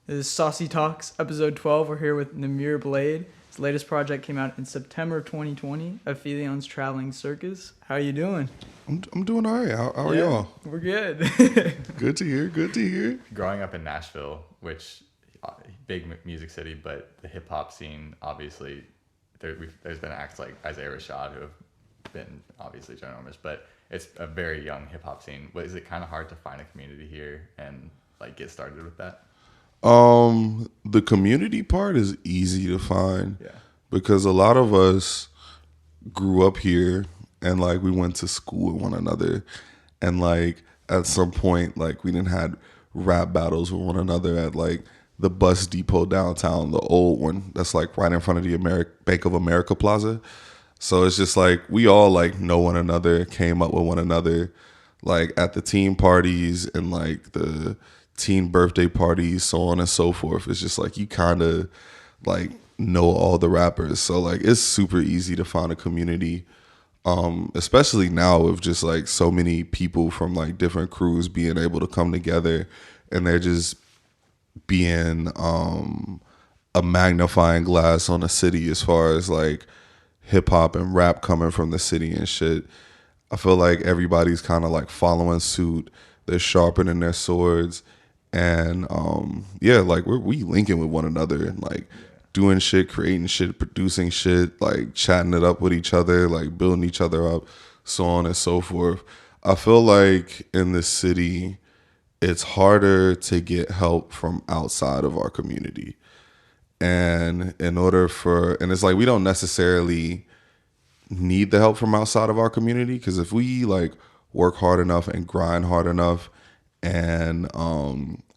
This is Saucy Talks, episode 12. We're here with Namir Blade. His latest project came out in September of 2020, Aphelion's Traveling Circus. How you doing? I'm doing all right. How are y'all? We're good. Good to hear. Good to hear. Growing up in Nashville, which big music city, but the hip hop scene, obviously, there's been acts like Isaiah Rashad who have been obviously ginormous, but it's a very young hip hop scene. Is it kind of hard to find a community here and like get started with that? The community part is easy to find, Yeah. because a lot of us grew up here and like we went to school with one another, and like at some point like we didn't had rap battles with one another at like the bus depot downtown, the old one that's like right in front of the Bank of America Plaza. So it's just like we all like know one another, came up with one another, like at the team parties and like the teen birthday parties, so on and so forth. It's just like you kind of like know all the rappers, so like it's super easy to find a community, especially now with just like so many people from like different crews being able to come together, and they're just being a magnifying glass on the city as far as like hip hop and rap coming from the city and shit. I feel like everybody's kind of like following suit. They're sharpening their swords, and yeah, like we linking with one another and like doing shit, creating shit, producing shit, like chatting it up with each other, like building each other up, so on and so forth. I feel like in this city, it's harder to get help from outside of our community. And and it's like we don't necessarily need the help from outside of our community, because if we like work hard enough and grind hard enough and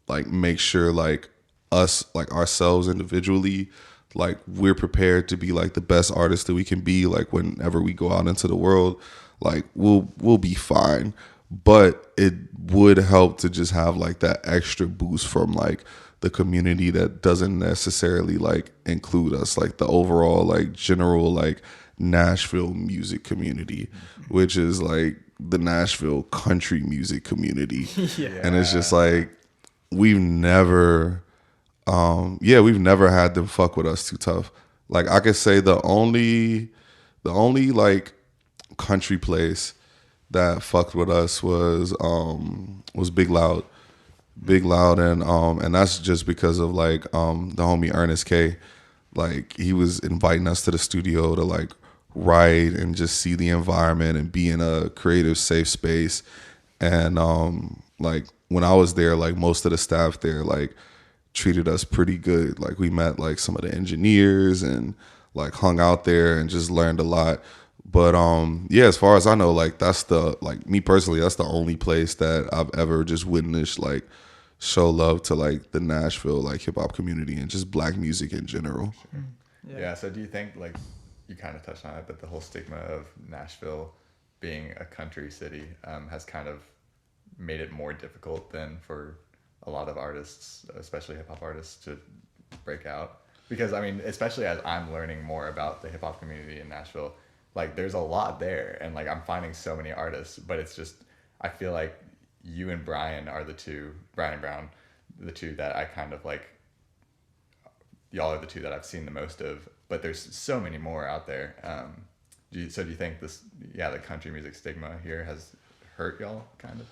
like make sure like us, like ourselves individually, like we're prepared to be like the best artists that we can be, like whenever we go out into the world, like we'll be fine. But it would help to just have like that extra boost from like the community that doesn't necessarily like include us, like the overall like general like Nashville music community, which is like the Nashville country music community. Yeah. And it's just like we've never had them fuck with us too tough. Like I could say the only like country place that fucked with us was Big Loud. Big Loud, and that's just because of like the homie Ernest K. Like he was inviting us to the studio to like write and just see the environment and be in a creative safe space. And like when I was there, like most of the staff there like treated us pretty good. Like we met like some of the engineers and like hung out there and just learned a lot. But yeah, as far as I know, like that's the, like me personally, that's the only place that I've ever just witnessed like show love to like the Nashville like hip hop community and just black music in general. Yeah. So do you think, like you kind of touched on it, but the whole stigma of Nashville being a country city has kind of made it more difficult than for a lot of artists, especially hip hop artists, to break out? Because I mean, especially as I'm learning more about the hip hop community in Nashville, like there's a lot there, and like I'm finding so many artists, but it's just, I feel like you and Brian are Brian and Brown, the two that I kind of like, y'all are the two that I've seen the most of, but there's so many more out there. Do you think the country music stigma here has hurt y'all kind of?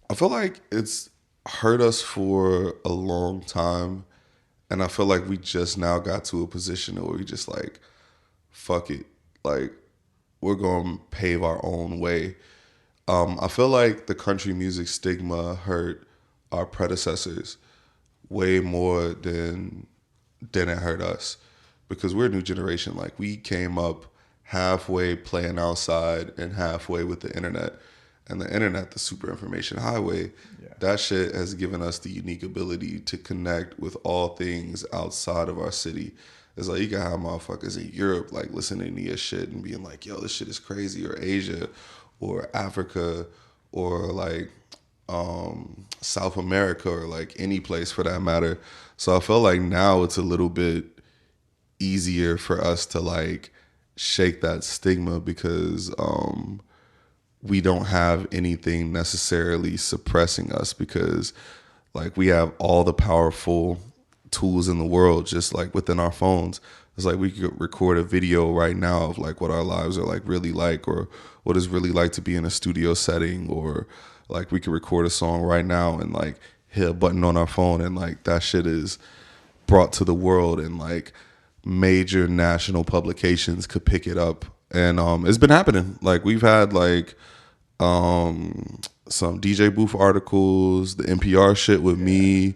I feel like it's hurt us for a long time, and I feel like we just now got to a position where we just like, fuck it, like we're gonna pave our own way. I feel like the country music stigma hurt our predecessors way more than it hurt us, because we're a new generation. Like we came up halfway playing outside and halfway with the internet. And the internet, the super information highway, that shit has given us the unique ability to connect with all things outside of our city. It's like you can have motherfuckers in Europe like listening to your shit and being like, yo, this shit is crazy, or Asia or Africa or like South America or like any place for that matter. So I feel like now it's a little bit easier for us to like shake that stigma, because we don't have anything necessarily suppressing us, because like we have all the powerful tools in the world just like within our phones. It's like we could record a video right now of like what our lives are like really like, or what it's really like to be in a studio setting, or like we could record a song right now and like hit a button on our phone and like that shit is brought to the world, and like major national publications could pick it up. And it's been happening. Like we've had like some DJ booth articles, the NPR shit with me,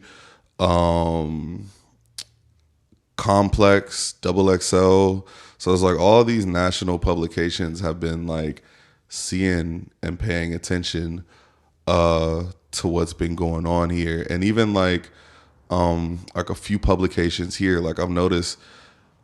Complex, Double XL. So it's like all these national publications have been like seeing and paying attention to what's been going on here. And even like a few publications here, like I've noticed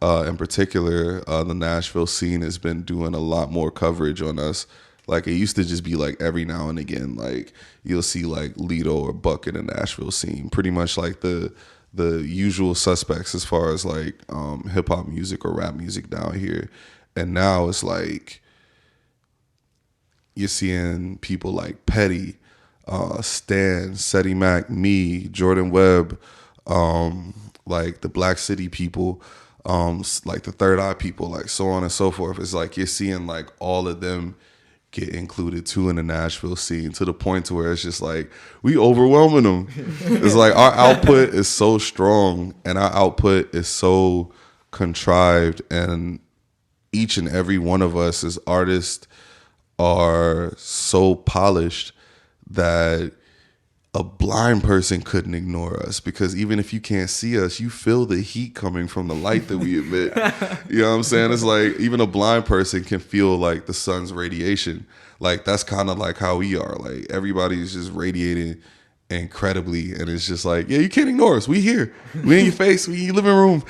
in particular, the Nashville scene has been doing a lot more coverage on us. Like it used to just be like every now and again, like you'll see like Lido or Buck in the Nashville scene, pretty much like the usual suspects as far as like hip hop music or rap music down here. And now it's like you're seeing people like Petty, Stan, Seti Mac, me, Jordan Webb, like the Black City people, like the Third Eye people, like so on and so forth. It's like you're seeing like all of them get included too in the Nashville scene, to the point to where it's just like we overwhelming them. It's like our output is so strong and our output is so contrived, and each and every one of us as artists are so polished that a blind person couldn't ignore us, because even if you can't see us, you feel the heat coming from the light that we emit. You know what I'm saying? It's like even a blind person can feel like the sun's radiation. Like that's kind of like how we are. Like everybody's just radiating incredibly, and it's just like, yeah, you can't ignore us. We here. We in your face. We in your living room.